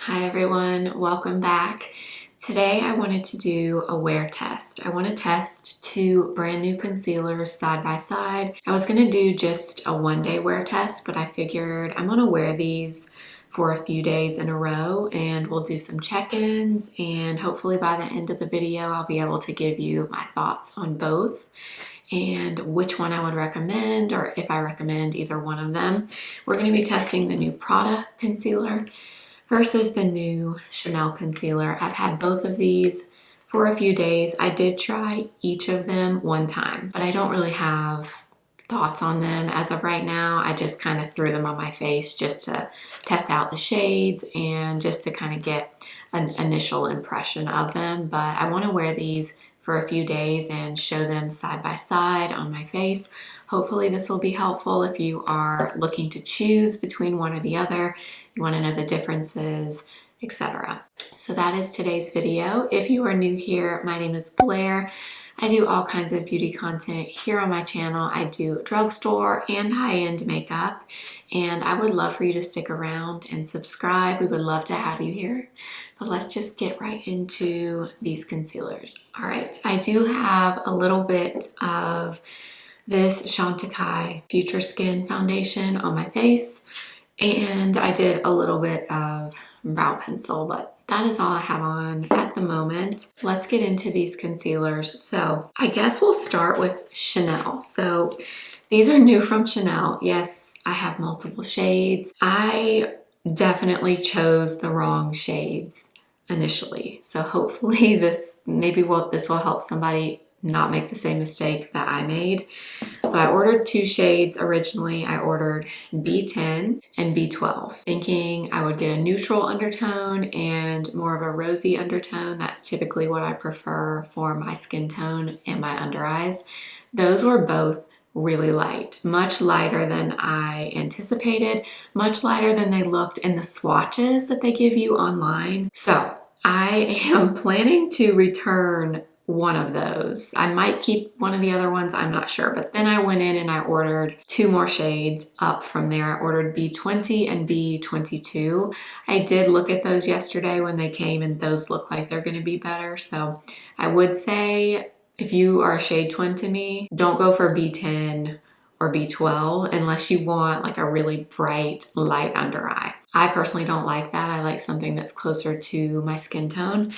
Hi everyone, welcome back. Today I wanted to do a wear test. I want to test two brand new concealers side by side. I was going to do just a one-day wear test, but I figured I'm going to wear these for a few days in a row and we'll do some check-ins, and hopefully by the end of the video I'll be able to give you my thoughts on both and which one I would recommend, or if I recommend either one of them. We're going to be testing the new Prada concealer versus the new Chanel concealer. I've had both of these for a few days. I did try each of them one time, but I don't really have thoughts on them as of right now. I just kind of threw them on my face just to test out the shades and just to kind of get an initial impression of them. But I want to wear these for a few days and show them side by side on my face. Hopefully this will be helpful if you are looking to choose between one or the other, you want to know the differences, etc. So that is today's video. If you are new here, my name is Blair. I do all kinds of beauty content here on my channel. I do drugstore and high-end makeup, and I would love for you to stick around and subscribe. We would love to have you here. But let's just get right into these concealers. All right, I do have a little bit of this Chantecaille Future Skin foundation on my face, and I did a little bit of brow pencil, but that is all I have on at the moment. Let's get into these concealers. So I guess we'll start with Chanel. So these are new from Chanel. Yes, I have multiple shades. I definitely chose the wrong shades initially. So hopefully this will help somebody not make the same mistake that I made. So I ordered two shades originally. I ordered B10 and B12, thinking I would get a neutral undertone and more of a rosy undertone. That's typically what I prefer for my skin tone and my under eyes. Those were both really light, much lighter than I anticipated, much lighter than they looked in the swatches that they give you online. So I am planning to return one of those. I might keep one of the other ones, I'm not sure. But then I went in and I ordered two more shades up from there. I ordered B20 and B22. I did look at those yesterday when they came, and those look like they're going to be better. So I would say if you are a shade twin to me, don't go for B10 or B12 unless you want like a really bright light under eye. I personally don't like that. I like something that's closer to my skin tone.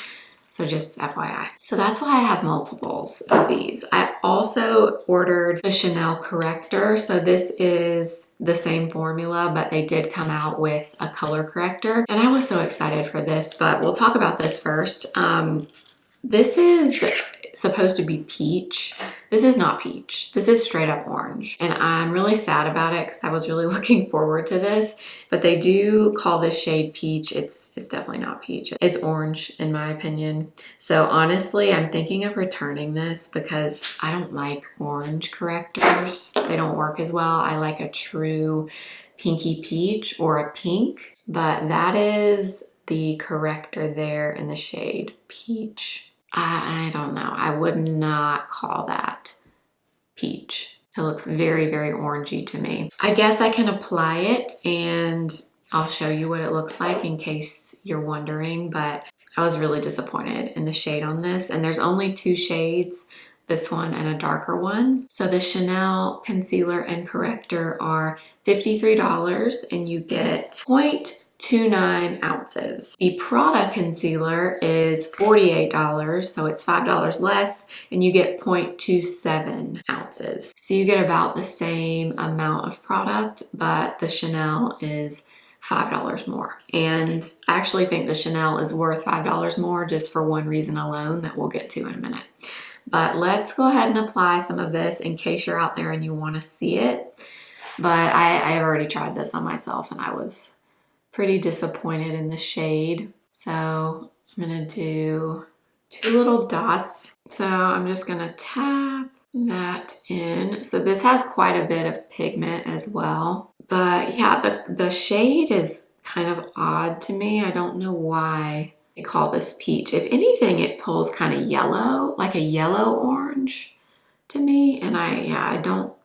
So just FYI. So that's why I have multiples of these. I also ordered the Chanel Corrector. So this is the same formula, but they did come out with a color corrector. And I was so excited for this, but we'll talk about this first. This is supposed to be peach. This is not peach. This is straight up orange. And I'm really sad about it because I was really looking forward to this, but they do call this shade peach. It's definitely not peach. It's orange in my opinion. So honestly, I'm thinking of returning this because I don't like orange correctors. They don't work as well. I like a true pinky peach or a pink, but that is the corrector there in the shade peach. I don't know. I would not call that peach. It looks very, very orangey to me. I guess I can apply it and I'll show you what it looks like in case you're wondering, but I was really disappointed in the shade on this. And there's only two shades, this one and a darker one. So the Chanel concealer and corrector are $53 and you get 0.29 ounces. The Prada concealer is $48, so it's $5 less, and you get 0.27 ounces. So you get about the same amount of product, but the Chanel is $5 more. And I actually think the Chanel is worth $5 more just for one reason alone that we'll get to in a minute. But let's go ahead and apply some of this in case you're out there and you want to see it. But I've already tried this on myself and I was pretty disappointed in the shade. So I'm gonna do two little dots. So I'm just gonna tap that in. So this has quite a bit of pigment as well. But yeah, the shade is kind of odd to me. I don't know why they call this peach. If anything, it pulls kind of yellow, like a yellow orange to me. And I don't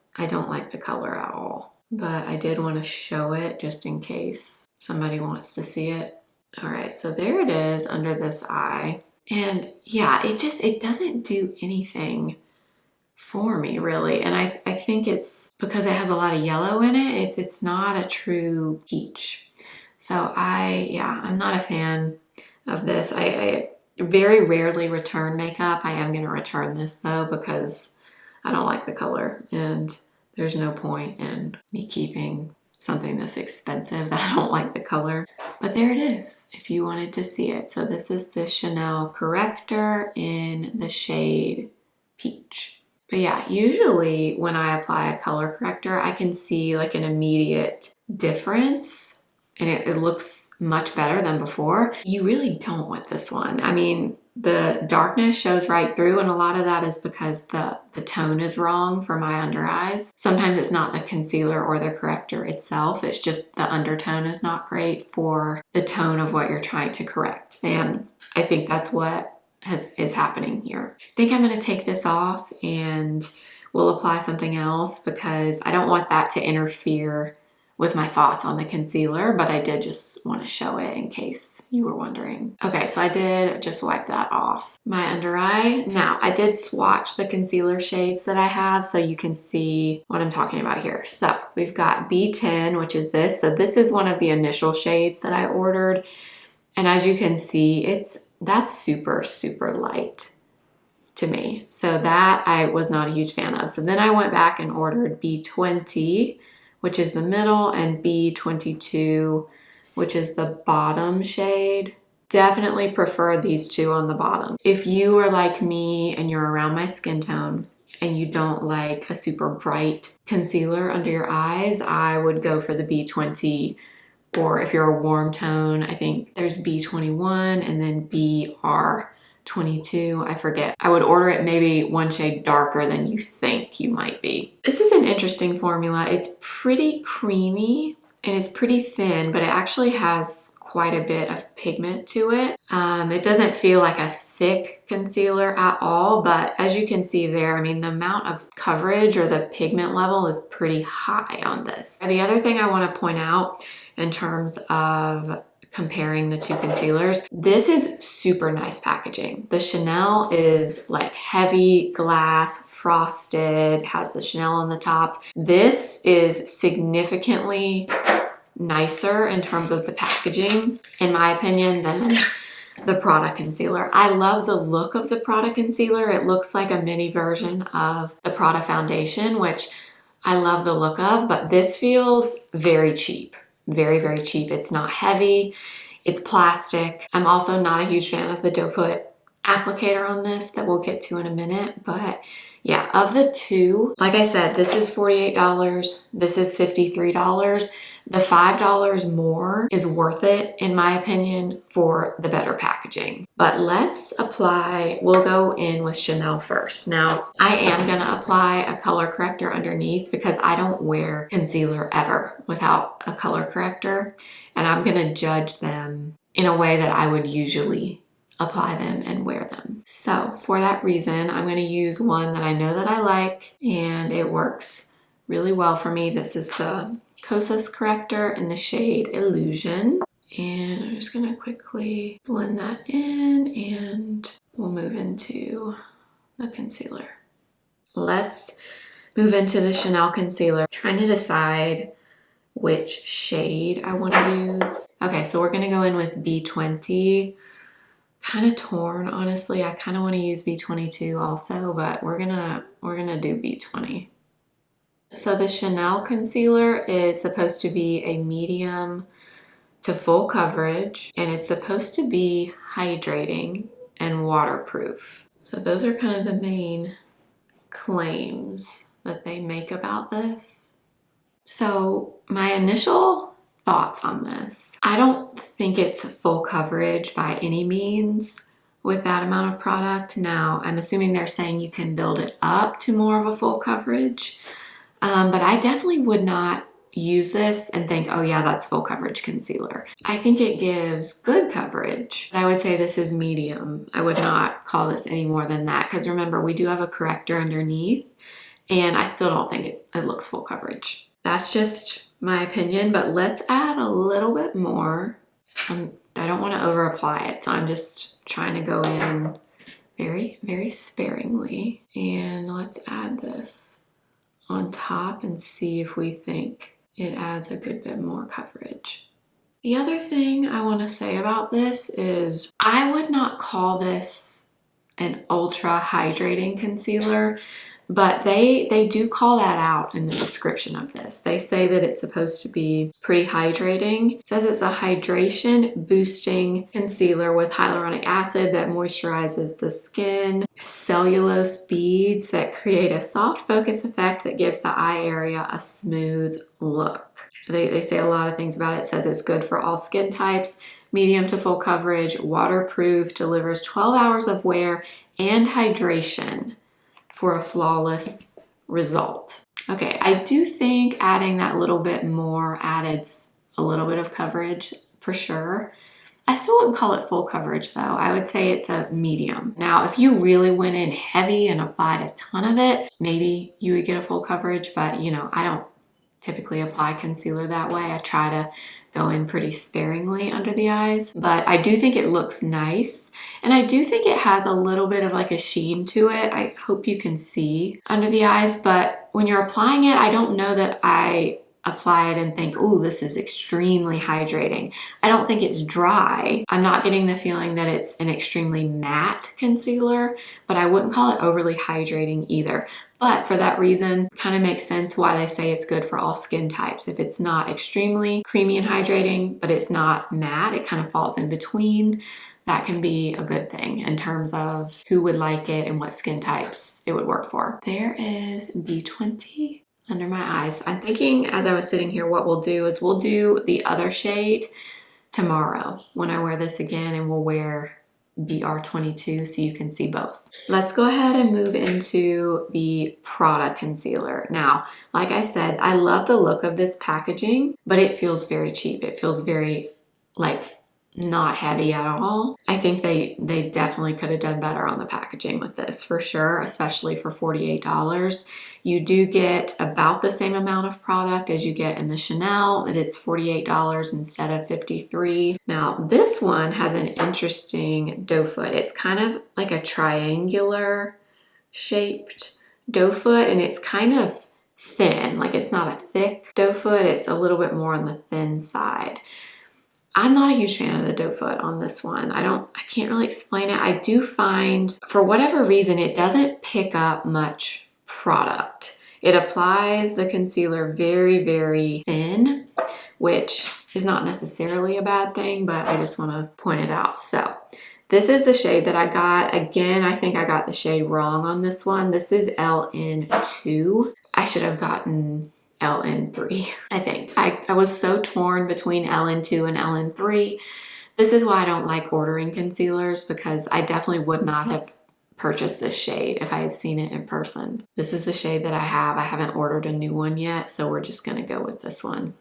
like the color at all. But I did want to show it just in case somebody wants to see it. All right, so there it is under this eye. And yeah, it doesn't do anything for me really. And I think it's because it has a lot of yellow in it. It's not a true peach. So I'm not a fan of this. I very rarely return makeup. I am going to return this though because I don't like the color and there's no point in me keeping something this expensive that I don't like the color. But there it is if you wanted to see it. So this is the Chanel Corrector in the shade Peach. But yeah, usually when I apply a color corrector, I can see like an immediate difference and it looks much better than before. You really don't with this one. I mean, the darkness shows right through, and a lot of that is because the tone is wrong for my under eyes. Sometimes it's not the concealer or the corrector itself, it's just the undertone is not great for the tone of what you're trying to correct. And I think that's what is happening here. I think I'm going to take this off and we'll apply something else because I don't want that to interfere with my thoughts on the concealer, but I did just want to show it in case you were wondering. Okay, so I did just wipe that off my under eye. Now, I did swatch the concealer shades that I have so you can see what I'm talking about here. So we've got B10, which is this. So this is one of the initial shades that I ordered. And as you can see, that's super, super light to me. So that I was not a huge fan of. So then I went back and ordered B20, which is the middle, and B22, which is the bottom shade. Definitely prefer these two on the bottom. If you are like me and you're around my skin tone and you don't like a super bright concealer under your eyes, I would go for the B20. Or if you're a warm tone, I think there's B21 and then BR22, I forget. I would order it maybe one shade darker than you think you might be. This is an interesting formula. It's pretty creamy and it's pretty thin, but it actually has quite a bit of pigment to it. It doesn't feel like a thick concealer at all, but as you can see there, I mean, the amount of coverage or the pigment level is pretty high on this. And the other thing I want to point out in terms of comparing the two concealers, this is super nice packaging. The Chanel is like heavy glass, frosted, has the Chanel on the top. This is significantly nicer in terms of the packaging, in my opinion, than the Prada concealer. I love the look of the Prada concealer. It looks like a mini version of the Prada foundation, which I love the look of, but this feels very cheap. Very, very cheap. It's not heavy. It's plastic. I'm also not a huge fan of the doe foot applicator on this that we'll get to in a minute, but yeah, of the two, like I said, this is $48. This is $53. The $5 more is worth it, in my opinion, for the better packaging. But let's apply, we'll go in with Chanel first. Now, I am gonna apply a color corrector underneath because I don't wear concealer ever without a color corrector. And I'm gonna judge them in a way that I would usually apply them and wear them. So for that reason, I'm gonna use one that I know that I like and it works really well for me. This is the Kosas corrector in the shade Illusion. And I'm just gonna quickly blend that in and we'll move into the concealer. Let's move into the Chanel concealer. I'm trying to decide which shade I want to use. Okay, so we're gonna go in with B20. Kind of torn, honestly. I kind of want to use B22 also, but we're gonna do B20. So the Chanel concealer is supposed to be a medium to full coverage, and it's supposed to be hydrating and waterproof. So those are kind of the main claims that they make about this. So my initial thoughts on this, I don't think it's full coverage by any means with that amount of product. Now, I'm assuming they're saying you can build it up to more of a full coverage. But I definitely would not use this and think, oh yeah, that's full coverage concealer. I think it gives good coverage. I would say this is medium. I would not call this any more than that because remember, we do have a corrector underneath and I still don't think it looks full coverage. That's just my opinion, but let's add a little bit more. I'm I don't want to over apply it, so I'm just trying to go in very, very sparingly. And let's add this on top and see if we think it adds a good bit more coverage. The other thing I want to say about this is I would not call this an ultra hydrating concealer, but they do call that out in the description of this. They say that it's supposed to be pretty hydrating. It says it's a hydration boosting concealer with hyaluronic acid that moisturizes the skin, cellulose beads that create a soft focus effect that gives the eye area a smooth look. They say a lot of things about it. It says it's good for all skin types, medium to full coverage, waterproof, delivers 12 hours of wear and hydration for a flawless result. Okay, I do think adding that little bit more added a little bit of coverage for sure. I still wouldn't call it full coverage though. I would say it's a medium. Now, if you really went in heavy and applied a ton of it, maybe you would get a full coverage, but you know, I don't typically apply concealer that way. I try to go in pretty sparingly under the eyes, but I do think it looks nice. And I do think it has a little bit of like a sheen to it. I hope you can see under the eyes, but when you're applying it, I don't know that I apply it and think, ooh, this is extremely hydrating. I don't think it's dry. I'm not getting the feeling that it's an extremely matte concealer, but I wouldn't call it overly hydrating either. But for that reason, kind of makes sense why they say it's good for all skin types. If it's not extremely creamy and hydrating, but it's not matte, it kind of falls in between, that can be a good thing in terms of who would like it and what skin types it would work for. There is B20 under my eyes. I'm thinking as I was sitting here, what we'll do is we'll do the other shade tomorrow when I wear this again, and we'll wear BR22 so you can see both. Let's go ahead and move into the Prada concealer. Now, like I said, I love the look of this packaging, but it feels very cheap. It feels very like not heavy at all. I think they definitely could have done better on the packaging with this for sure, especially for $48. You do get about the same amount of product as you get in the Chanel, but it's $48 instead of $53. Now this one has an interesting doe foot. It's kind of like a triangular shaped doe foot, and it's kind of thin. Like it's not a thick doe foot, it's a little bit more on the thin side. I'm not a huge fan of the doe foot on this one. I can't really explain it. I do find, for whatever reason, it doesn't pick up much product. It applies the concealer very, very thin, which is not necessarily a bad thing, but I just want to point it out. So this is the shade that I got. Again, I think I got the shade wrong on this one. This is LN2. I should have gotten LN3, I think. I was so torn between LN2 and LN3. This is why I don't like ordering concealers, because I definitely would not have purchased this shade if I had seen it in person. This is the shade that I have. I haven't ordered a new one yet, so we're just gonna go with this one.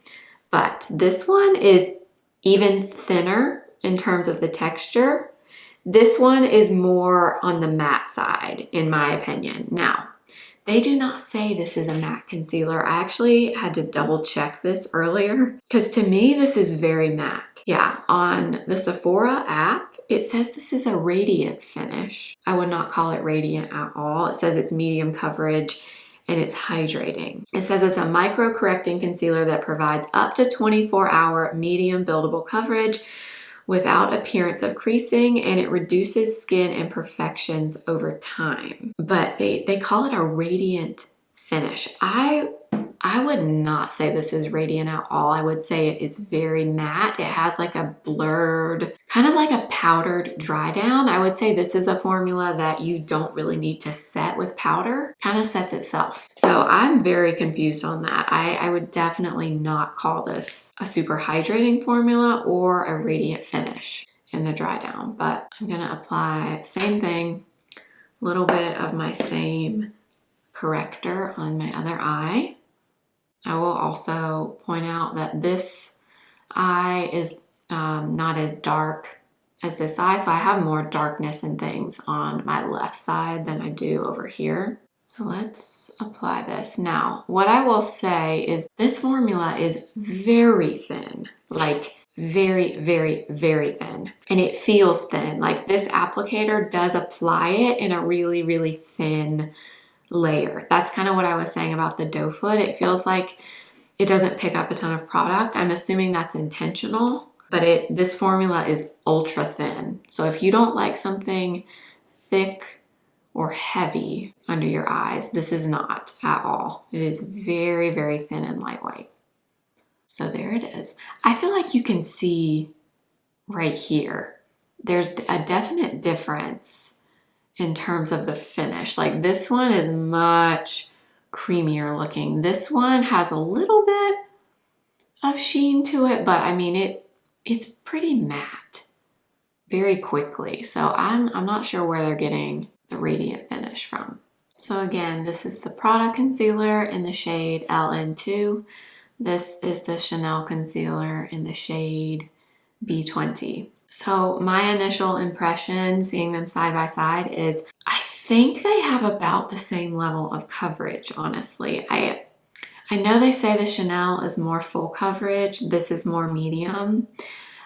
But this one is even thinner in terms of the texture. This one is more on the matte side, in my opinion. Now, they do not say this is a matte concealer. I actually had to double check this earlier because to me, this is very matte. Yeah, on the Sephora app, it says this is a radiant finish. I would not call it radiant at all. It says it's medium coverage and it's hydrating. It says it's a micro correcting concealer that provides up to 24-hour medium buildable coverage without appearance of creasing, and it reduces skin imperfections over time. But they call it a radiant finish. I would not say this is radiant at all. I would say it is very matte. It has like a blurred, kind of like a powdered dry down. I would say this is a formula that you don't really need to set with powder. Kind of sets itself. So I'm very confused on that. I would definitely not call this a super hydrating formula or a radiant finish in the dry down. But I'm gonna apply same thing, a little bit of my same corrector on my other eye. I will also point out that this eye is not as dark as this eye, so I have more darkness and things on my left side than I do over here. So let's apply this. Now, what I will say is this formula is very thin, like very, very, very thin. And it feels thin. Like this applicator does apply it in a really, really thin layer. That's kind of what I was saying about the doe foot. It feels like it doesn't pick up a ton of product. I'm assuming that's intentional, but this formula is ultra thin. So if you don't like something thick or heavy under your eyes, this is not at all. It is very, very thin and lightweight. So there it is. I feel like you can see right here, there's a definite difference in terms of the finish. Like this one is much creamier looking. This one has a little bit of sheen to it, but I mean, it's pretty matte very quickly. So I'm not sure where they're getting the radiant finish from. So again, this is the Prada concealer in the shade LN2. This is the Chanel concealer in the shade B20. So my initial impression seeing them side by side is I think they have about the same level of coverage, honestly. I know they say the Chanel is more full coverage. This is more medium.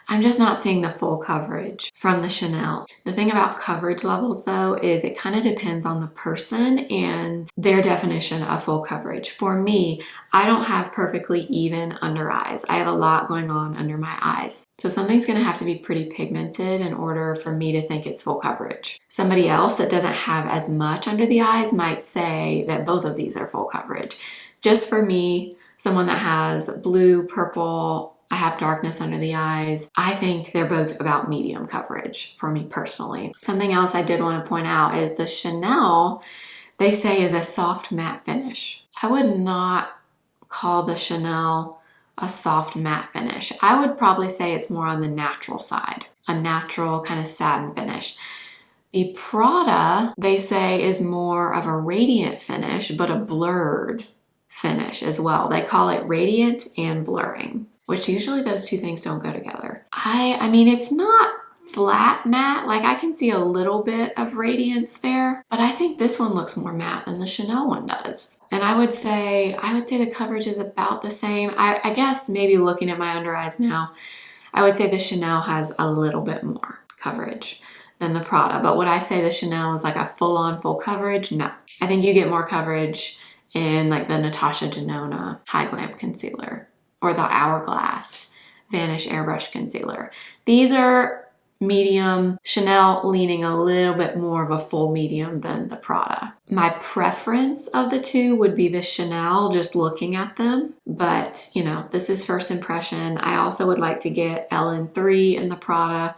I'm just not seeing the full coverage from the Chanel. The thing about coverage levels though is it kind of depends on the person and their definition of full coverage. For me, I don't have perfectly even under eyes. I have a lot going on under my eyes. So something's gonna have to be pretty pigmented in order for me to think it's full coverage. Somebody else that doesn't have as much under the eyes might say that both of these are full coverage. Just for me, someone that has blue, purple, I have darkness under the eyes, I think they're both about medium coverage for me personally. Something else I did want to point out is the Chanel, they say is a soft matte finish. I would not call the Chanel a soft matte finish. I would probably say it's more on the natural side, a natural kind of satin finish. The Prada, they say, is more of a radiant finish, but a blurred finish as well. They call it radiant and blurring, which usually those two things don't go together. I mean, it's not flat matte. Like I can see a little bit of radiance there, but I think this one looks more matte than the Chanel one does. And I would say the coverage is about the same. I guess maybe looking at my under eyes now, I would say the Chanel has a little bit more coverage than the Prada. But would I say the Chanel is like a full-on full coverage? No. I think you get more coverage in like the Natasha Denona High Glam Concealer or the Hourglass Vanish Airbrush Concealer. These are medium, Chanel leaning a little bit more of a full medium than the Prada. My preference of the two would be the Chanel, just looking at them. But, you know, this is first impression. I also would like to get LN3 in the Prada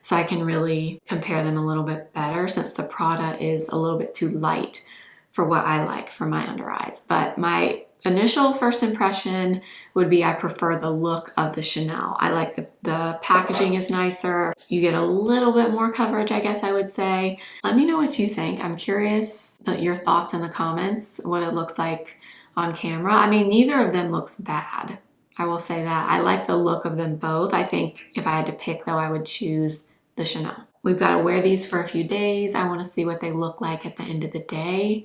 so I can really compare them a little bit better since the Prada is a little bit too light for what I like for my under eyes. But my initial first impression would be I prefer the look of the Chanel. I like the packaging is nicer. You get a little bit more coverage, I guess I would say. Let me know what you think. I'm curious your thoughts in the comments, what it looks like on camera. I mean, neither of them looks bad. I will say that. I like the look of them both. I think if I had to pick though, I would choose the Chanel. We've got to wear these for a few days. I want to see what they look like at the end of the day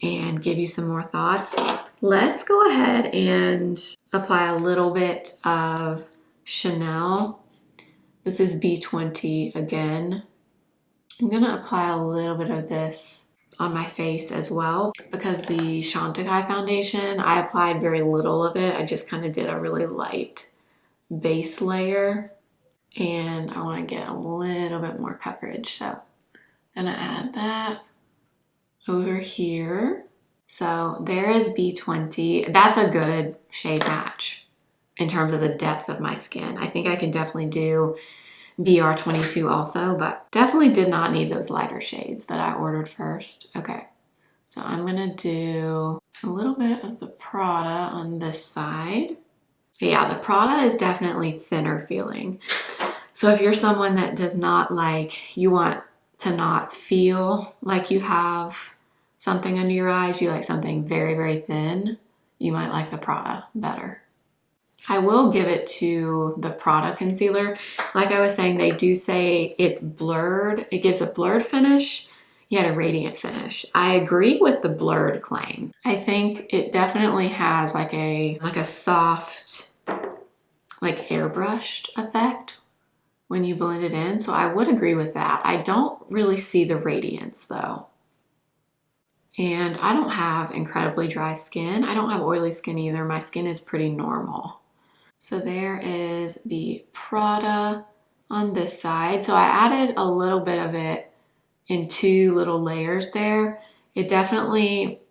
and give you some more thoughts. Let's go ahead and apply a little bit of Chanel. This is B20 again. I'm gonna apply a little bit of this on my face as well because the Chantecaille foundation, I applied very little of it. I just kind of did a really light base layer and I want to get a little bit more coverage. So I'm gonna add that over here. So there is B20. That's a good shade match in terms of the depth of my skin. I think I can definitely do BR22 also, but definitely did not need those lighter shades that I ordered first. Okay, so I'm gonna do a little bit of the Prada on this side. But yeah, the Prada is definitely thinner feeling. So if you're someone that does not like, you want to not feel like you have something under your eyes, you like something very, very thin, you might like the Prada better. I will give it to the Prada concealer. Like I was saying, they do say it's blurred. It gives a blurred finish, yet a radiant finish. I agree with the blurred claim. I think it definitely has like a soft like airbrushed effect when you blend it in. So I would agree with that. I don't really see the radiance though. And I don't have incredibly dry skin. I don't have oily skin either. My skin is pretty normal. So there is the Prada on this side. So I added a little bit of it in 2 little layers there. It definitely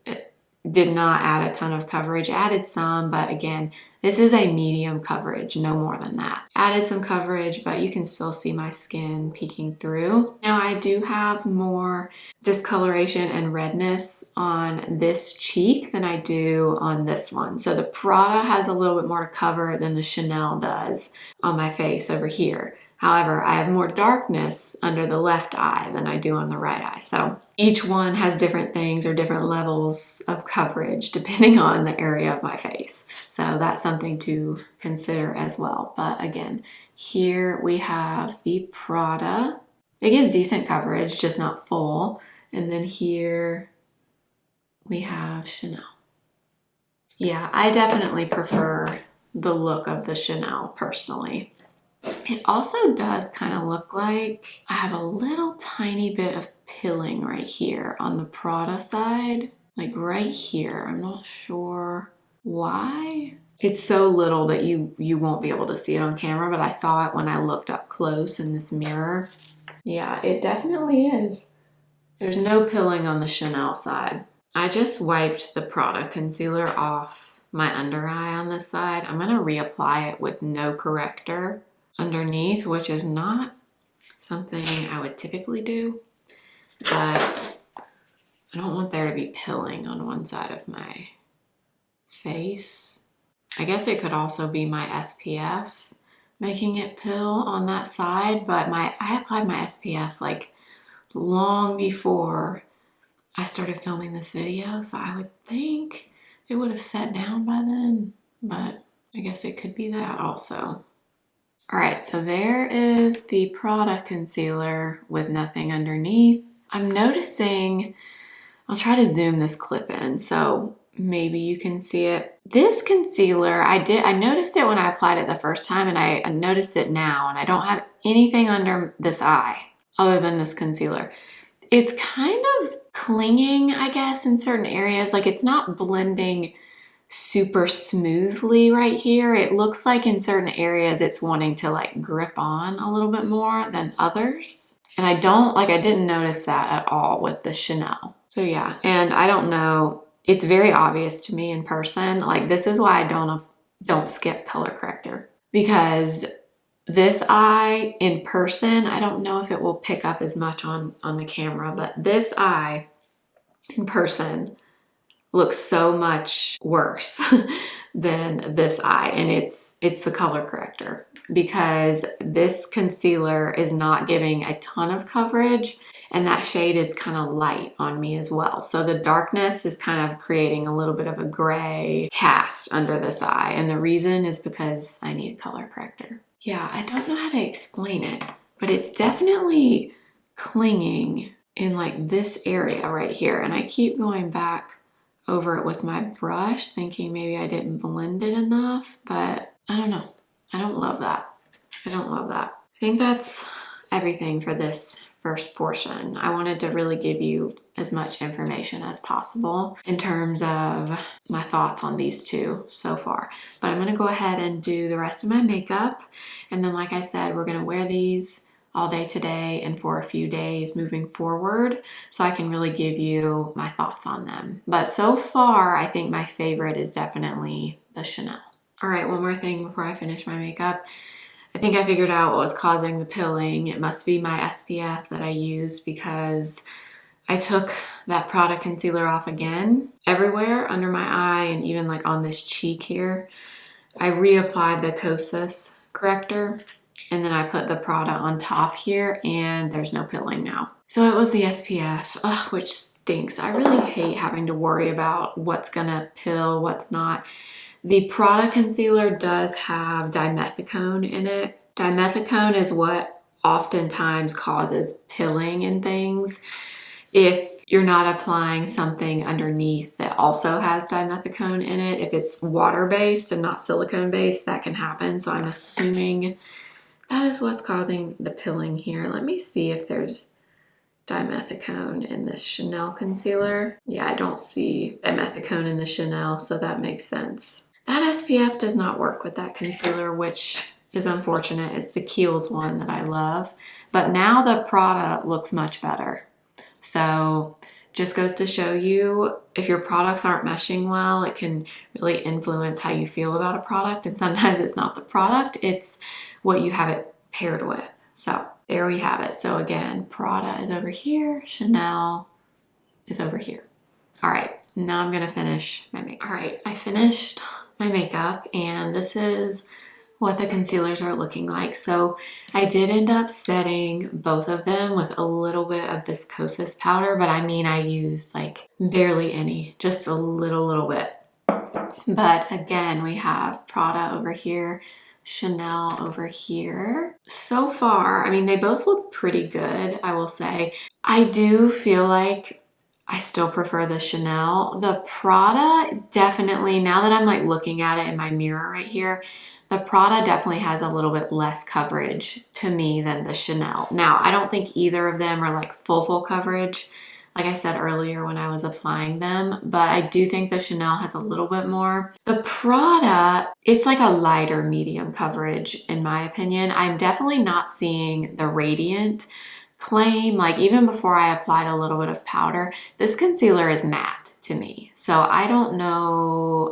did not add a ton of coverage. Added some, but again, this is a medium coverage, no more than that. Added some coverage, but you can still see my skin peeking through. Now I do have more discoloration and redness on this cheek than I do on this one. So the Prada has a little bit more to cover than the Chanel does on my face over here. However, I have more darkness under the left eye than I do on the right eye. So each one has different things or different levels of coverage depending on the area of my face. So that's something to consider as well. But again, here we have the Prada. It gives decent coverage, just not full. And then here we have Chanel. Yeah, I definitely prefer the look of the Chanel personally. It also does kind of look like I have a little tiny bit of pilling right here on the Prada side, like right here. I'm not sure why. It's so little that you won't be able to see it on camera, but I saw it when I looked up close in this mirror. Yeah, it definitely is. There's no pilling on the Chanel side. I just wiped the Prada concealer off my under eye on this side. I'm gonna reapply it with no corrector underneath, which is not something I would typically do, but I don't want there to be pilling on one side of my face. I guess it could also be my SPF making it pill on that side, but I applied my SPF like long before I started filming this video, so I would think it would have set down by then, but I guess it could be that also. All right, so there is the Prada concealer with nothing underneath. I'm noticing, I'll try to zoom this clip in so maybe you can see it. This concealer, I noticed it when I applied it the first time, and I noticed it now, and I don't have anything under this eye other than this concealer. It's kind of clinging, I guess, in certain areas. Like it's not blending super smoothly right here. It looks like in certain areas it's wanting to like grip on a little bit more than others. And I didn't notice that at all with the Chanel. So yeah, and I don't know, it's very obvious to me in person. Like this is why I don't skip color corrector, because this eye in person, I don't know if it will pick up as much on the camera, but this eye in person looks so much worse than this eye, and it's the color corrector, because this concealer is not giving a ton of coverage, and that shade is kind of light on me as well. So the darkness is kind of creating a little bit of a gray cast under this eye, and the reason is because I need a color corrector. Yeah, I don't know how to explain it, but it's definitely clinging in like this area right here, and I keep going back over it with my brush thinking maybe I didn't blend it enough, but I don't know. I don't love that. I don't love that. I think that's everything for this first portion. I wanted to really give you as much information as possible in terms of my thoughts on these two so far. But I'm gonna go ahead and do the rest of my makeup. And then like I said, we're gonna wear these all day today and for a few days moving forward, so I can really give you my thoughts on them. But so far, I think my favorite is definitely the Chanel. All right, one more thing before I finish my makeup. I think I figured out what was causing the pilling. It must be my SPF that I used, because I took that Prada concealer off again everywhere under my eye and even like on this cheek here. I reapplied the Kosas corrector, and then I put the Prada on top here, and there's no pilling now. So it was the SPF, which stinks. I really hate having to worry about what's gonna pill, what's not. The Prada concealer does have dimethicone in it. Dimethicone is what oftentimes causes pilling in things. If you're not applying something underneath that also has dimethicone in it. If it's water-based and not silicone-based, that can happen. So I'm assuming that is what's causing the pilling here. Let me see if there's dimethicone in this Chanel concealer. Yeah, I don't see dimethicone in the Chanel, so that makes sense. That SPF does not work with that concealer, which is unfortunate. It's the Kiehl's one that I love. But now the Prada looks much better. So just goes to show you, if your products aren't meshing well, it can really influence how you feel about a product. And sometimes it's not the product, it's what you have it paired with. So there we have it. So again, Prada is over here, Chanel is over here. All right, now I'm gonna finish my makeup. All right, I finished my makeup, and this is what the concealers are looking like. So I did end up setting both of them with a little bit of this Kosas powder, but I mean, I used like barely any, just a little bit. But again, we have Prada over here, Chanel over here. So far, I mean, they both look pretty good, I will say. I do feel like I still prefer the Chanel. The Prada definitely, now that I'm like looking at it in my mirror right here, the Prada definitely has a little bit less coverage to me than the Chanel. Now, I don't think either of them are like full coverage, like I said earlier when I was applying them, but I do think the Chanel has a little bit more. The Prada, it's like a lighter medium coverage in my opinion. I'm definitely not seeing the radiant claim, like even before I applied a little bit of powder. This concealer is matte to me. So I don't know.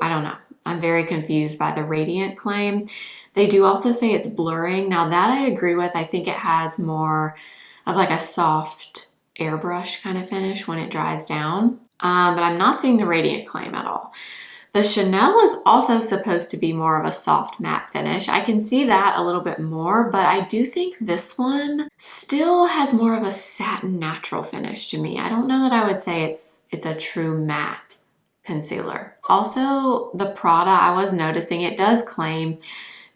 I'm very confused by the radiant claim. They do also say it's blurring. Now that I agree with. I think it has more of like a soft airbrush kind of finish when it dries down. But I'm not seeing the radiant claim at all. The Chanel is also supposed to be more of a soft matte finish. I can see that a little bit more, but I do think this one still has more of a satin natural finish to me. I don't know that I would say it's a true matte concealer. Also, the Prada, I was noticing it does claim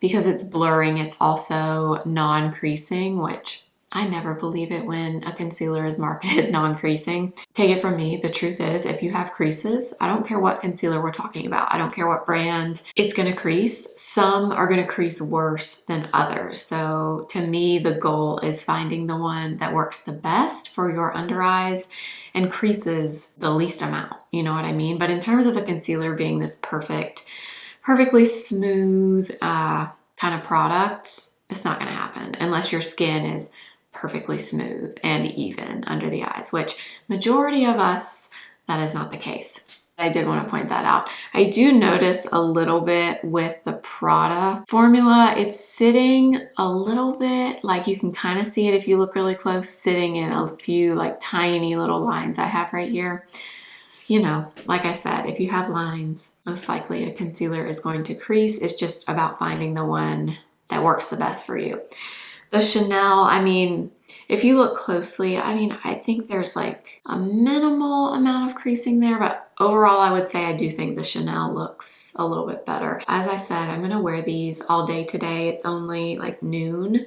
because it's blurring, it's also non-creasing, which I never believe it when a concealer is marketed non-creasing. Take it from me, the truth is, if you have creases, I don't care what concealer we're talking about. I don't care what brand, it's gonna crease. Some are gonna crease worse than others. So to me, the goal is finding the one that works the best for your under eyes and creases the least amount, you know what I mean? But in terms of a concealer being this perfectly smooth kind of product, it's not gonna happen unless your skin is perfectly smooth and even under the eyes, which majority of us, that is not the case. I did want to point that out. I do notice a little bit with the Prada formula, it's sitting a little bit, like you can kind of see it if you look really close, sitting in a few like tiny little lines I have right here. You know, like I said, if you have lines, most likely a concealer is going to crease. It's just about finding the one that works the best for you. The Chanel, I mean, if you look closely, I mean, I think there's like a minimal amount of creasing there, but overall I would say I do think the Chanel looks a little bit better. As I said, I'm gonna wear these all day today. It's only like noon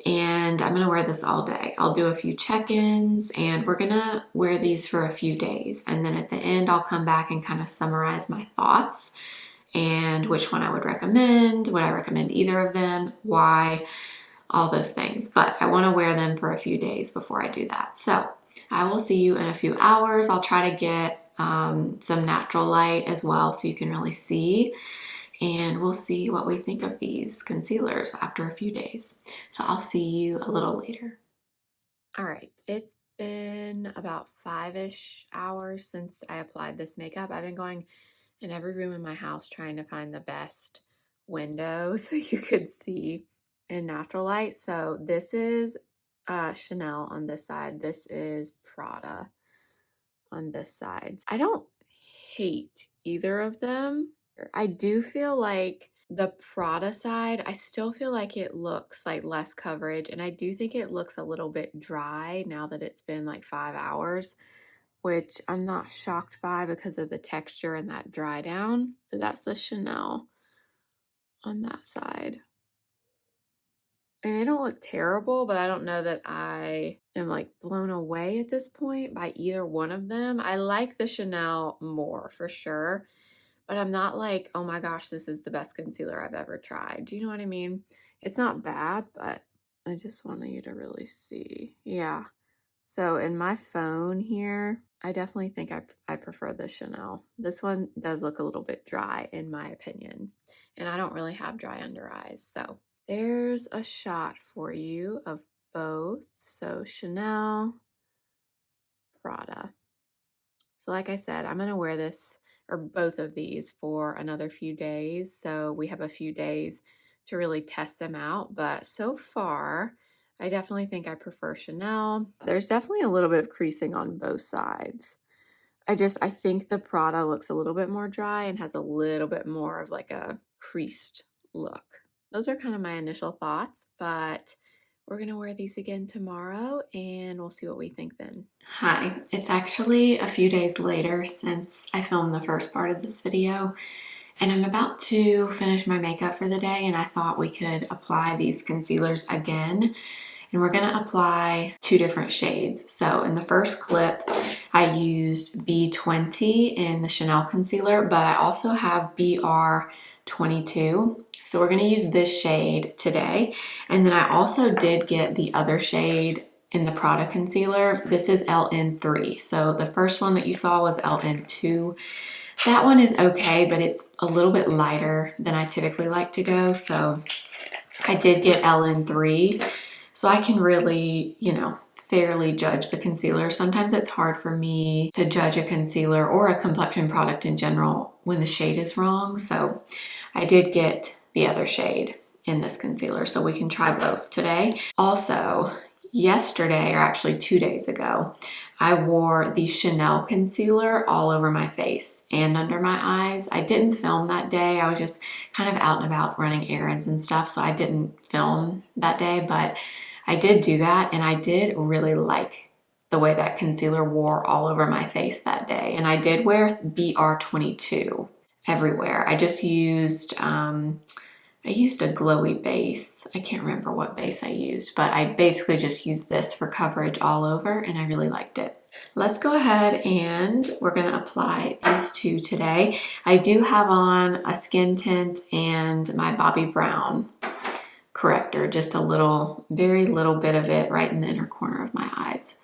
and I'm gonna wear this all day. I'll do a few check-ins and we're gonna wear these for a few days. And then at the end, I'll come back and kind of summarize my thoughts and which one I would recommend, would I recommend either of them, why, all those things. But I want to wear them for a few days before I do that. So I will see you in a few hours. I'll try to get some natural light as well so you can really see. And we'll see what we think of these concealers after a few days. So I'll see you a little later. All right, it's been about 5-ish hours since I applied this makeup. I've been going in every room in my house trying to find the best window so you could see in natural light. So this is Chanel on this side. This is Prada on this side. I don't hate either of them. I do feel like the Prada side, I still feel like it looks like less coverage, and I do think it looks a little bit dry now that it's been like 5 hours, which I'm not shocked by because of the texture and that dry down. So that's the Chanel on that side. I mean, they don't look terrible, but I don't know that I am like blown away at this point by either one of them. I like the Chanel more for sure, but I'm not like, oh my gosh, this is the best concealer I've ever tried. Do you know what I mean? It's not bad, but I just wanted you to really see. Yeah. So in my phone here, I definitely think I prefer the Chanel. This one does look a little bit dry in my opinion, and I don't really have dry under eyes. So there's a shot for you of both. So Chanel, Prada. So like I said, I'm gonna wear this or both of these for another few days. So we have a few days to really test them out. But so far, I definitely think I prefer Chanel. There's definitely a little bit of creasing on both sides. I think the Prada looks a little bit more dry and has a little bit more of like a creased look. Those are kind of my initial thoughts, but we're gonna wear these again tomorrow and we'll see what we think then. Hi, it's actually a few days later since I filmed the first part of this video, and I'm about to finish my makeup for the day, and I thought we could apply these concealers again. And we're gonna apply 2 different shades. So in the first clip, I used B20 in the Chanel concealer, but I also have BR22. So we're gonna use this shade today. And then I also did get the other shade in the Prada concealer. This is LN3. So the first one that you saw was LN2. That one is okay, but it's a little bit lighter than I typically like to go. So I did get LN3. So I can really, fairly judge the concealer. Sometimes it's hard for me to judge a concealer or a complexion product in general when the shade is wrong. So I did get the other shade in this concealer, so we can try both today. Also, yesterday, or actually 2 days ago, I wore the Chanel concealer all over my face and under my eyes. I didn't film that day. I was just kind of out and about running errands and stuff, so I didn't film that day, but I did do that, and I did really like the way that concealer wore all over my face that day. And I did wear BR22 everywhere. I just used, I used a glowy base. I can't remember what base I used, but I basically just used this for coverage all over, and I really liked it. Let's go ahead and we're gonna apply these 2 today. I do have on a skin tint and my Bobbi Brown corrector, just a little, very little bit of it right in the inner corner of my eyes.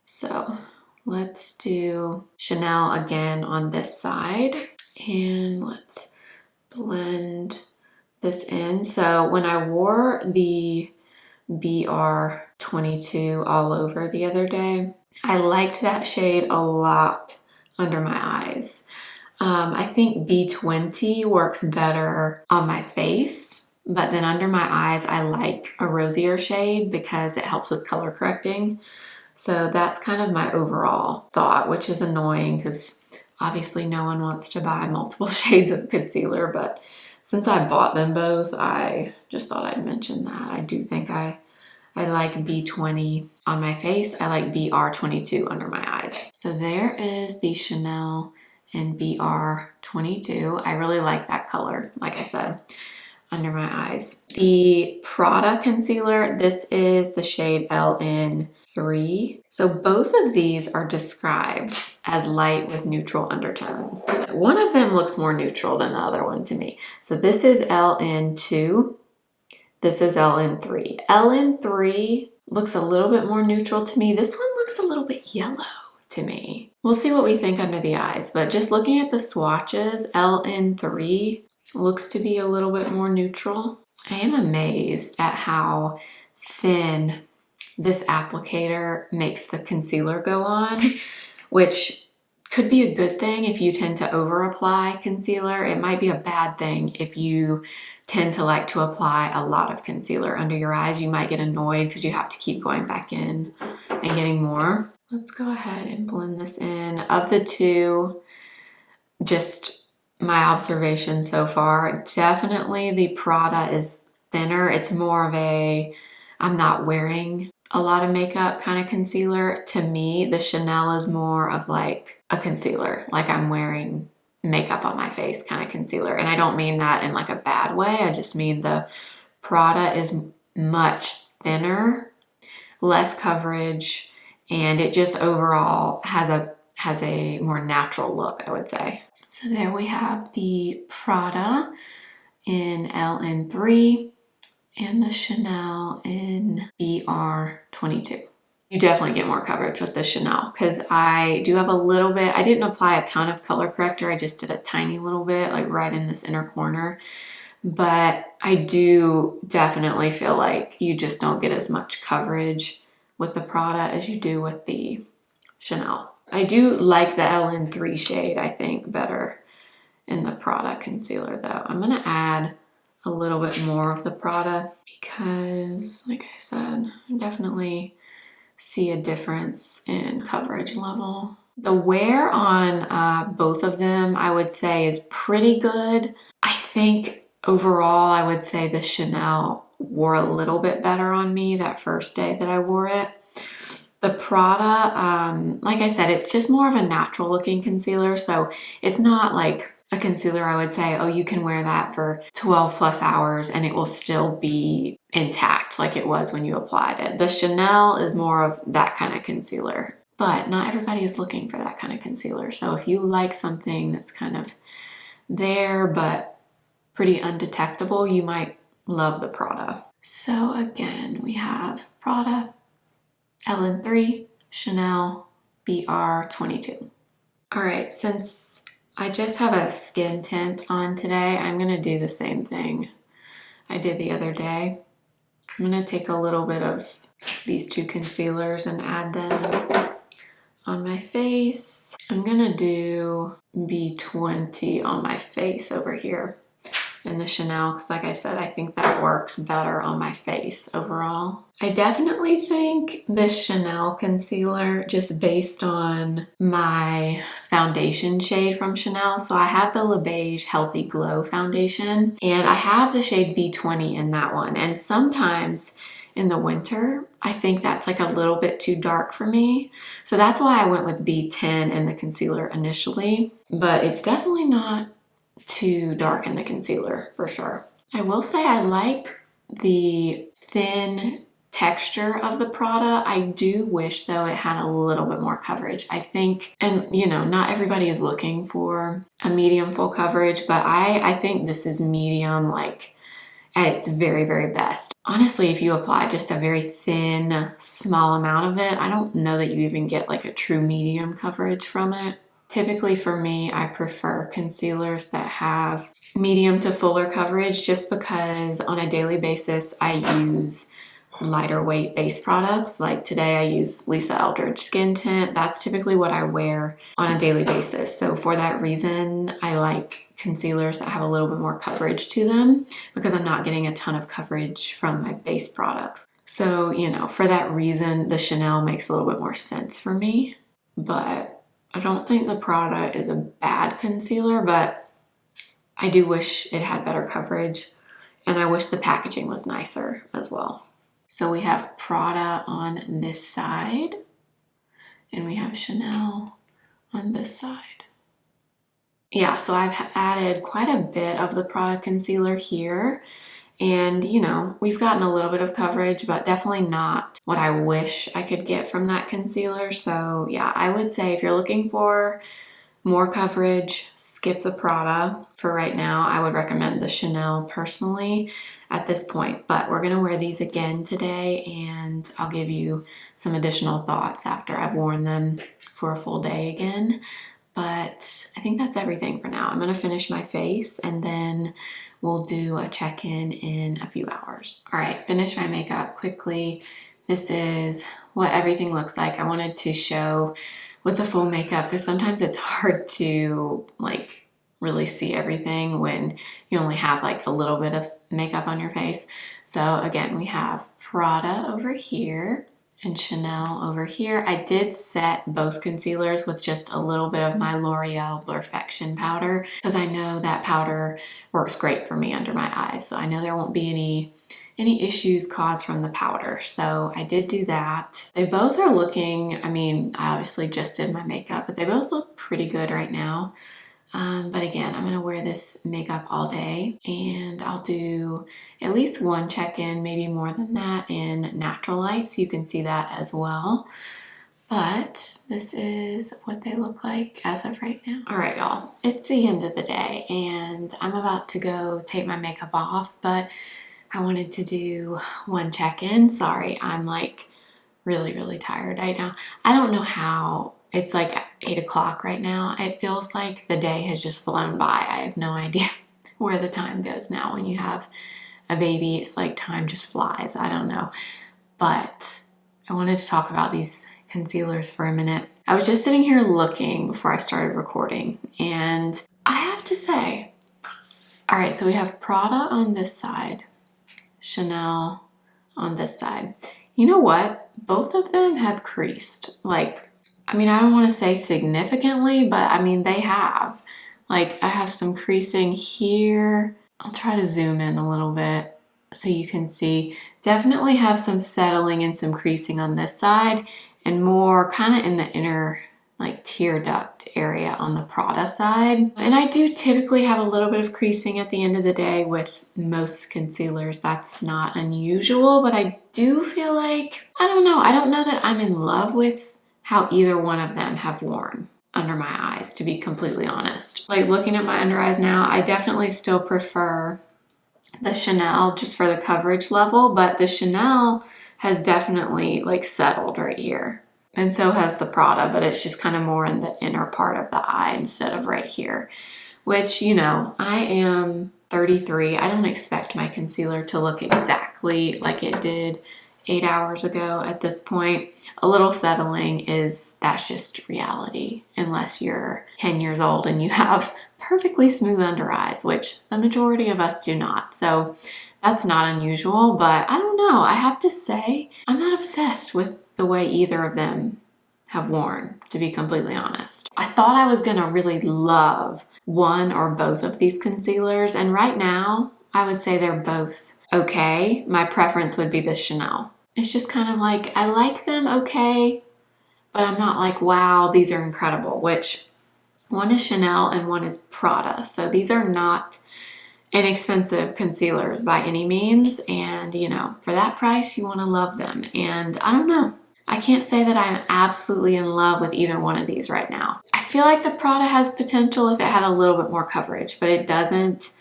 So let's do Chanel again on this side, and let's blend this in. So when I wore the BR22 all over the other day, I liked that shade a lot under my eyes. I think B20 works better on my face, but then under my eyes, I like a rosier shade because it helps with color correcting. So that's kind of my overall thought, which is annoying because obviously no one wants to buy multiple shades of concealer, but since I bought them both, I just thought I'd mention that. I do think I like B20 on my face. I like BR22 under my eyes. So there is the Chanel and BR22. I really like that color, like I said, under my eyes. The Prada concealer, this is the shade LN3. So both of these are described as light with neutral undertones. One of them looks more neutral than the other one to me. So this is LN2. This is LN3. LN3 looks a little bit more neutral to me. This one looks a little bit yellow to me. We'll see what we think under the eyes, but just looking at the swatches, LN3 looks to be a little bit more neutral. I am amazed at how thin this applicator makes the concealer go on, which could be a good thing if you tend to over apply concealer. It might be a bad thing if you tend to like to apply a lot of concealer under your eyes. You might get annoyed because you have to keep going back in and getting more. Let's go ahead and blend this in. Of the 2, just my observation so far, definitely the Prada is thinner. It's more of a, I'm not wearing a lot of makeup kind of concealer. To me, the Chanel is more of like a concealer, like I'm wearing makeup on my face kind of concealer. And I don't mean that in like a bad way. I just mean the Prada is much thinner, less coverage, and it just overall has a more natural look, I would say. So there we have the Prada in LN3 and the Chanel in BR22. You definitely get more coverage with the Chanel because I do have a little bit, I didn't apply a ton of color corrector, I just did a tiny little bit, like right in this inner corner. But I do definitely feel like you just don't get as much coverage with the Prada as you do with the Chanel. I do like the LN3 shade, I think, better in the Prada concealer though. I'm gonna add a little bit more of the Prada because, like I said, I definitely see a difference in coverage level. The wear on both of them, I would say, is pretty good. I think overall, I would say the Chanel wore a little bit better on me that first day that I wore it. The Prada, like I said, it's just more of a natural looking concealer. So it's not like a concealer I would say, oh, you can wear that for 12 plus hours and it will still be intact like it was when you applied it. The Chanel is more of that kind of concealer, but not everybody is looking for that kind of concealer. So if you like something that's kind of there, but pretty undetectable, you might love the Prada. So again, we have Prada, LN3, Chanel, BR22. All right, since I just have a skin tint on today, I'm gonna do the same thing I did the other day. I'm gonna take a little bit of these two concealers and add them on my face. I'm gonna do B20 on my face over here in the Chanel because, like I said, I think that works better on my face overall. I definitely think this Chanel concealer, just based on my foundation shade from Chanel, so I have the Le Beige Healthy Glow foundation and I have the shade B20 in that one, and sometimes in the winter I think that's like a little bit too dark for me, so that's why I went with B10 in the concealer initially, but it's definitely not too dark in the concealer for sure. I will say I like the thin texture of the Prada. I do wish though it had a little bit more coverage. I think, and you know, not everybody is looking for a medium full coverage, but I think this is medium, like at its very, very best. Honestly, if you apply just a very thin, small amount of it, I don't know that you even get like a true medium coverage from it. Typically for me, I prefer concealers that have medium to fuller coverage just because on a daily basis, I use lighter weight base products. Like today I use Lisa Eldridge Skin Tint. That's typically what I wear on a daily basis. So for that reason, I like concealers that have a little bit more coverage to them because I'm not getting a ton of coverage from my base products. So, you know, for that reason, the Chanel makes a little bit more sense for me, but I don't think the Prada is a bad concealer, but I do wish it had better coverage and I wish the packaging was nicer as well. So we have Prada on this side and we have Chanel on this side. Yeah, so I've added quite a bit of the Prada concealer here. And, you know, we've gotten a little bit of coverage, but definitely not what I wish I could get from that concealer. So yeah, I would say if you're looking for more coverage, skip the Prada. For right now, I would recommend the Chanel personally at this point. But we're gonna wear these again today and I'll give you some additional thoughts after I've worn them for a full day again. But I think that's everything for now. I'm gonna finish my face and then we'll do a check-in in a few hours. All right, finish my makeup quickly. This is what everything looks like. I wanted to show with the full makeup because sometimes it's hard to like really see everything when you only have like a little bit of makeup on your face. So again, we have Prada over here and Chanel over here. I did set both concealers with just a little bit of my L'Oreal Blurfection powder because I know that powder works great for me under my eyes. So I know there won't be any issues caused from the powder. So I did do that. They both are looking, I mean, I obviously just did my makeup, but they both look pretty good right now. But again, I'm gonna wear this makeup all day, and I'll do at least one check-in, maybe more than that, in natural light, so you can see that as well. But this is what they look like as of right now. All right, y'all, it's the end of the day, and I'm about to go take my makeup off, but I wanted to do one check-in. Sorry, I'm like really tired right now. I don't know how. It's like 8 o'clock right now. It feels like the day has just flown by. I have no idea where the time goes now. When you have a baby, it's like time just flies. I don't know. But I wanted to talk about these concealers for a minute. I was just sitting here looking before I started recording, and I have to say, all right, so we have Prada on this side, Chanel on this side. You know what? Both of them have creased. Like, I mean, I don't want to say significantly, but I mean, they have. Like, I have some creasing here. I'll try to zoom in a little bit so you can see. Definitely have some settling and some creasing on this side, and more kind of in the inner like tear duct area on the Prada side. And I do typically have a little bit of creasing at the end of the day with most concealers. That's not unusual, but I do feel like, I don't know that I'm in love with how either one of them have worn under my eyes, to be completely honest. Like, looking at my under eyes now, I definitely still prefer the Chanel just for the coverage level, but the Chanel has definitely like settled right here. And so has the Prada, but it's just kind of more in the inner part of the eye instead of right here, which, you know, I am 33. I don't expect my concealer to look exactly like it did 8 hours ago at this point. A little settling that's just reality, unless you're 10 years old and you have perfectly smooth under eyes, which the majority of us do not. So that's not unusual, but I don't know. I have to say, I'm not obsessed with the way either of them have worn, to be completely honest. I thought I was gonna really love one or both of these concealers, and right now, I would say they're both okay. My preference would be the Chanel. It's just kind of like, I like them okay, but I'm not like, wow, these are incredible, which one is Chanel and one is Prada. So these are not inexpensive concealers by any means, and you know, for that price you want to love them. And I don't know, I can't say that I'm absolutely in love with either one of these right now. I feel like the Prada has potential if it had a little bit more coverage, but it doesn't.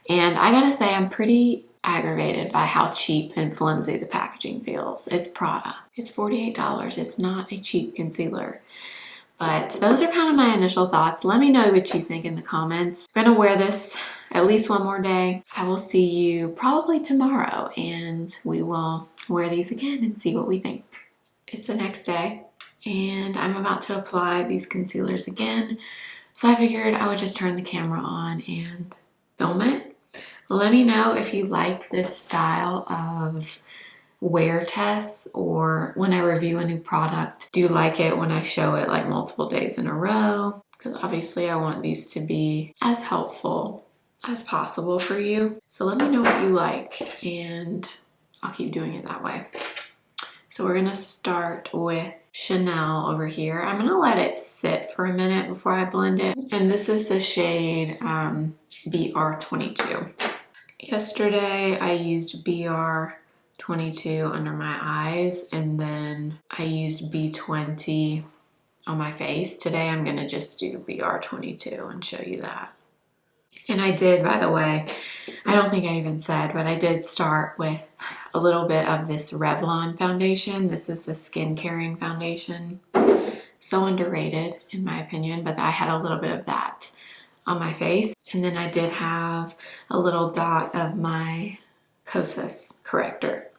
And I gotta say, I'm pretty aggravated by how cheap and flimsy the packaging feels. It's Prada. It's $48. It's not a cheap concealer. But those are kind of my initial thoughts. Let me know what you think in the comments. I'm gonna wear this at least one more day. I will see you probably tomorrow, and we will wear these again and see what we think. It's the next day, and I'm about to apply these concealers again. So I figured I would just turn the camera on and film it. Let me know if you like this style of wear tests, or when I review a new product, do you like it when I show it like multiple days in a row? Because obviously I want these to be as helpful as possible for you. So let me know what you like, and I'll keep doing it that way. So we're gonna start with Chanel over here. I'm gonna let it sit for a minute before I blend it. And this is the shade BR22. Yesterday I used BR22 under my eyes, and then I used B20 on my face. Today I'm gonna just do BR22 and show you that. And I did, by the way, I don't think I even said, but I did start with a little bit of this Revlon foundation. This is the skin caring foundation. So underrated in my opinion, but I had a little bit of that on my face. And then I did have a little dot of my Kosas corrector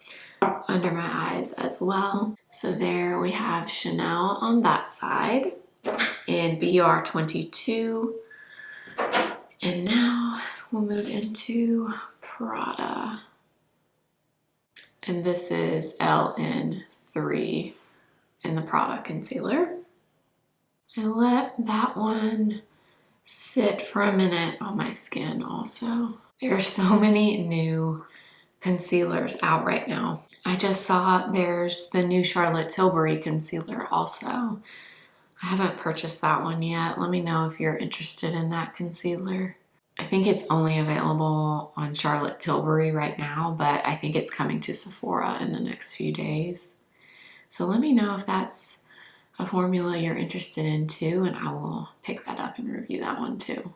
under my eyes as well. So there we have Chanel on that side in BR22. And now we'll move into Prada. And this is LN3 in the Prada concealer. And let that one sit for a minute on my skin also. There are so many new concealers out right now. I just saw there's the new Charlotte Tilbury concealer also. I haven't purchased that one yet. Let me know if you're interested in that concealer. I think it's only available on Charlotte Tilbury right now, but I think it's coming to Sephora in the next few days. So let me know if that's a formula you're interested in too, and I will pick that up and review that one too.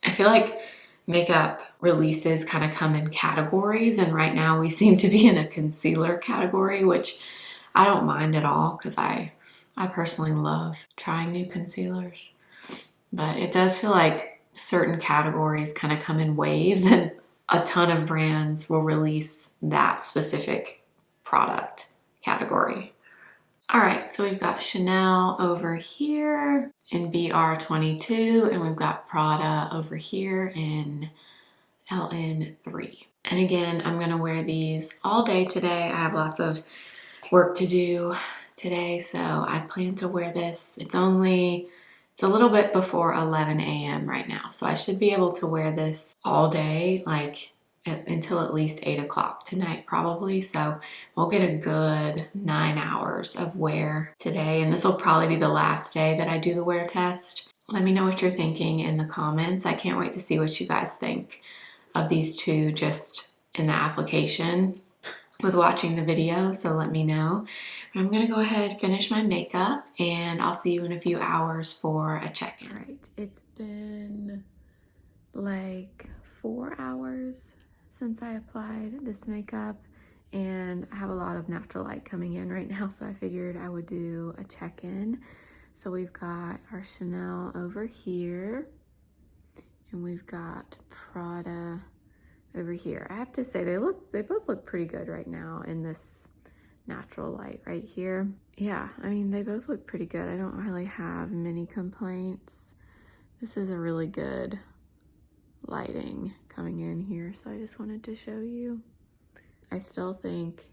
I feel like makeup releases kind of come in categories, and right now we seem to be in a concealer category, which I don't mind at all because I personally love trying new concealers. But it does feel like certain categories kind of come in waves, and a ton of brands will release that specific product category. All right, so we've got Chanel over here in BR22, and we've got Prada over here in LN3. And again, I'm gonna wear these all day today. I have lots of work to do today, so I plan to wear this. It's a little bit before 11 a.m. right now, so I should be able to wear this all day, like until at least 8 o'clock tonight probably. So we'll get a good 9 hours of wear today, and this will probably be the last day that I do the wear test. Let me know what you're thinking in the comments. I can't wait to see what you guys think of these two just in the application with watching the video, so let me know. But I'm gonna go ahead, finish my makeup, and I'll see you in a few hours for a check-in. All right, it's been like 4 hours since I applied this makeup, and I have a lot of natural light coming in right now, so I figured I would do a check-in. So we've got our Chanel over here, and we've got Prada over here. I have to say they both look pretty good right now in this natural light right here. Yeah, I mean, they both look pretty good. I don't really have many complaints. This is a really good lighting coming in here, so I just wanted to show you. I still think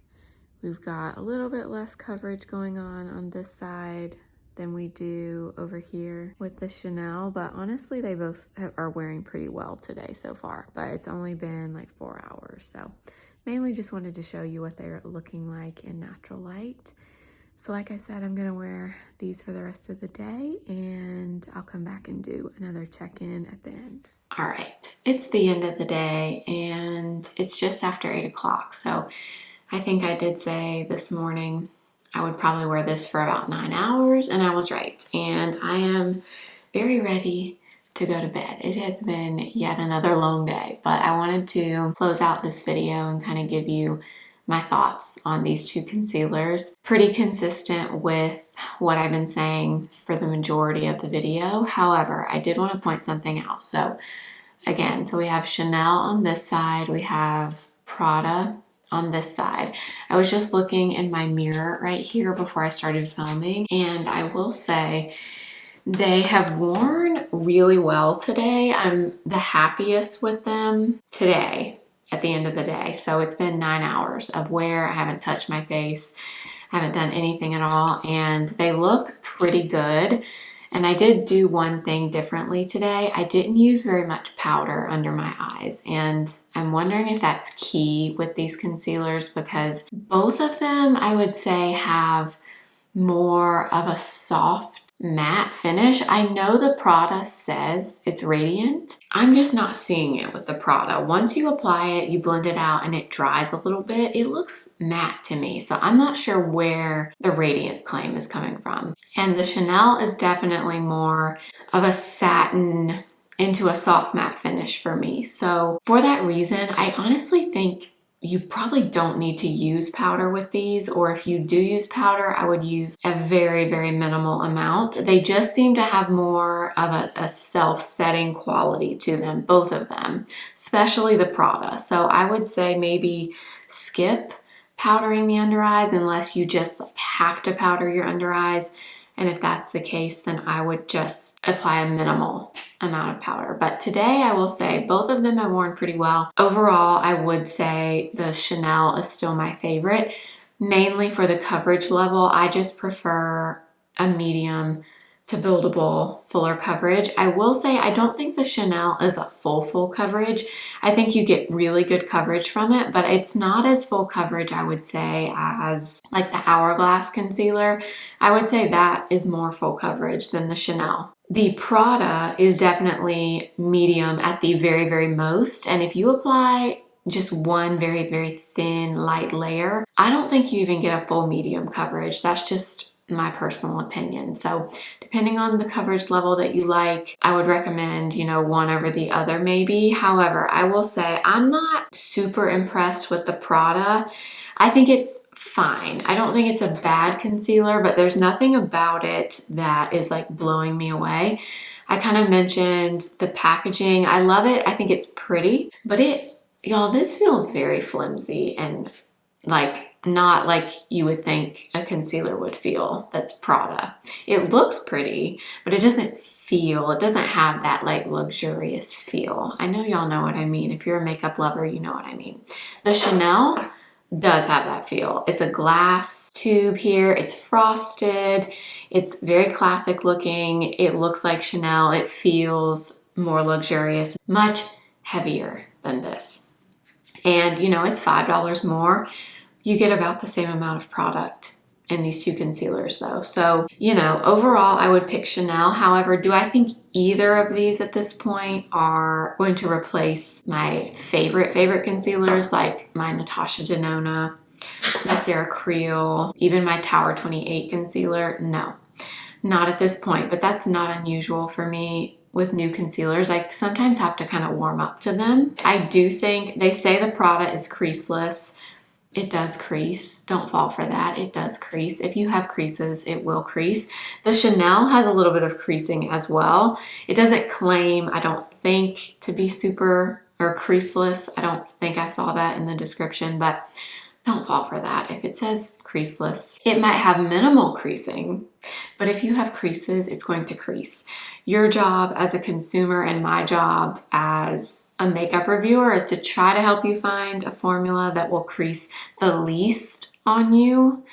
we've got a little bit less coverage going on this side than we do over here with the Chanel, but honestly they both are wearing pretty well today so far, but it's only been like 4 hours, so mainly just wanted to show you what they're looking like in natural light. So like I said, I'm gonna wear these for the rest of the day, and I'll come back and do another check-in at the end. All right, it's the end of the day, and it's just after 8 o'clock, so I think I did say this morning I would probably wear this for about 9 hours, and I was right. And I am very ready to go to bed. It has been yet another long day, but I wanted to close out this video and kind of give you my thoughts on these two concealers. Pretty consistent with what I've been saying for the majority of the video. However, I did want to point something out. So again, so we have Chanel on this side, we have Prada on this side. I was just looking in my mirror right here before I started filming, and I will say they have worn really well today. I'm the happiest with them today at the end of the day. So it's been 9 hours of wear. I haven't touched my face, haven't done anything at all, and they look pretty good. And I did do one thing differently today. I didn't use very much powder under my eyes, and I'm wondering if that's key with these concealers, because both of them, I would say, have more of a soft matte finish. I know the Prada says it's radiant. I'm just not seeing it with the Prada. Once you apply it, you blend it out and it dries a little bit, it looks matte to me. So I'm not sure where the radiance claim is coming from. And the Chanel is definitely more of a satin into a soft matte finish for me. So for that reason, I honestly think you probably don't need to use powder with these, or if you do use powder, I would use a very, very minimal amount. They just seem to have more of a self-setting quality to them, both of them, especially the Prada. So I would say maybe skip powdering the under eyes unless you just like have to powder your under eyes. And if that's the case, then I would just apply a minimal amount of powder. But today I will say both of them have worn pretty well. Overall, I would say the Chanel is still my favorite, mainly for the coverage level. I just prefer a medium to buildable, fuller coverage. I will say I don't think the Chanel is a full coverage. I think you get really good coverage from it, but it's not as full coverage, I would say, as like the Hourglass concealer. I would say that is more full coverage than the Chanel. The Prada is definitely medium at the very most, and if you apply just one very thin light layer, I don't think you even get a full medium coverage. That's just my personal opinion. So depending on the coverage level that you like, I would recommend, you know, one over the other maybe. However, I will say I'm not super impressed with the Prada. I think it's fine. I don't think it's a bad concealer, but there's nothing about it that is like blowing me away. I kind of mentioned the packaging. I love it. I think it's pretty, but y'all, this feels very flimsy and like not like you would think a concealer would feel that's Prada. It looks pretty, but it doesn't have that like luxurious feel. I know y'all know what I mean. If you're a makeup lover, you know what I mean. The Chanel does have that feel. It's a glass tube here. It's frosted. It's very classic looking. It looks like Chanel. It feels more luxurious, much heavier than this. And you know, it's $5 more. You get about the same amount of product in these two concealers though. So, you know, overall I would pick Chanel. However, do I think either of these at this point are going to replace my favorite concealers like my Natasha Denona, my Sarah Creel, even my Tower 28 concealer? No, not at this point, but that's not unusual for me. With new concealers, I sometimes have to kind of warm up to them. I do think they say the Prada is creaseless. It does crease. Don't fall for that. It does crease. If you have creases, it will crease. The Chanel has a little bit of creasing as well. It doesn't claim, I don't think, to be super or creaseless. I don't think I saw that in the description, but don't fall for that. If it says creaseless, it might have minimal creasing, but if you have creases, it's going to crease. Your job as a consumer and my job as a makeup reviewer is to try to help you find a formula that will crease the least on you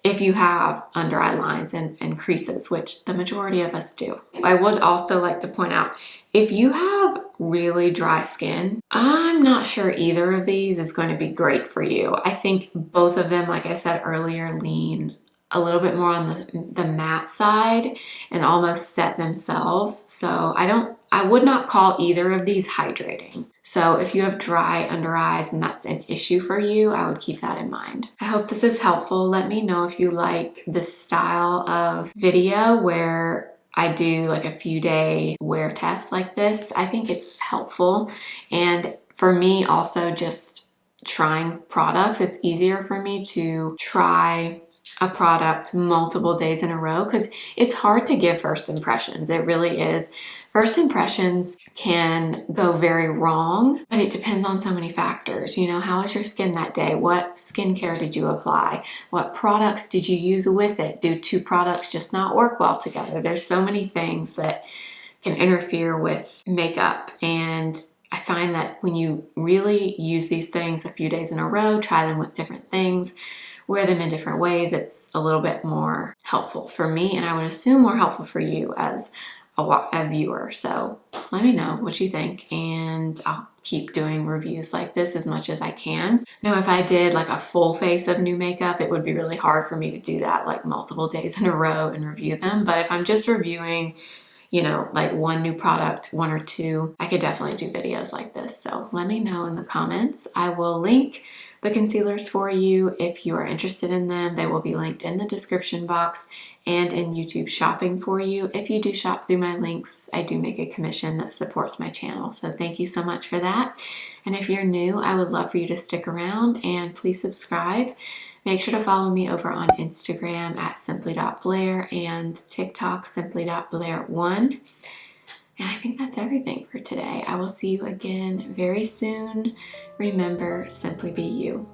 if you have under eye lines and creases, which the majority of us do. I would also like to point out, if you have really dry skin, I'm not sure either of these is going to be great for you. I think both of them, like I said earlier, lean a little bit more on the matte side and almost set themselves. So I would not call either of these hydrating. So if you have dry under eyes and that's an issue for you, I would keep that in mind. I hope this is helpful. Let me know if you like this style of video where I do like a few day wear test like this. I think it's helpful. And for me also, just trying products, it's easier for me to try a product multiple days in a row because it's hard to give first impressions. It really is. First impressions can go very wrong, but it depends on so many factors. You know, how was your skin that day? What skincare did you apply? What products did you use with it? Do two products just not work well together? There's so many things that can interfere with makeup, and I find that when you really use these things a few days in a row, try them with different things, wear them in different ways, it's a little bit more helpful for me, and I would assume more helpful for you as a viewer. So let me know what you think, and I'll keep doing reviews like this as much as I can. Now, if I did like a full face of new makeup, it would be really hard for me to do that like multiple days in a row and review them. But if I'm just reviewing, you know, like one new product, one or two, I could definitely do videos like this. So let me know in the comments. I will link the concealers for you if you are interested in them. They will be linked in the description box and in YouTube shopping for you. If you do shop through my links, I do make a commission that supports my channel. So thank you so much for that. And if you're new, I would love for you to stick around and please subscribe. Make sure to follow me over on Instagram at simply.blair and TikTok simply.blair1. And I think that's everything for today. I will see you again very soon. Remember, simply be you.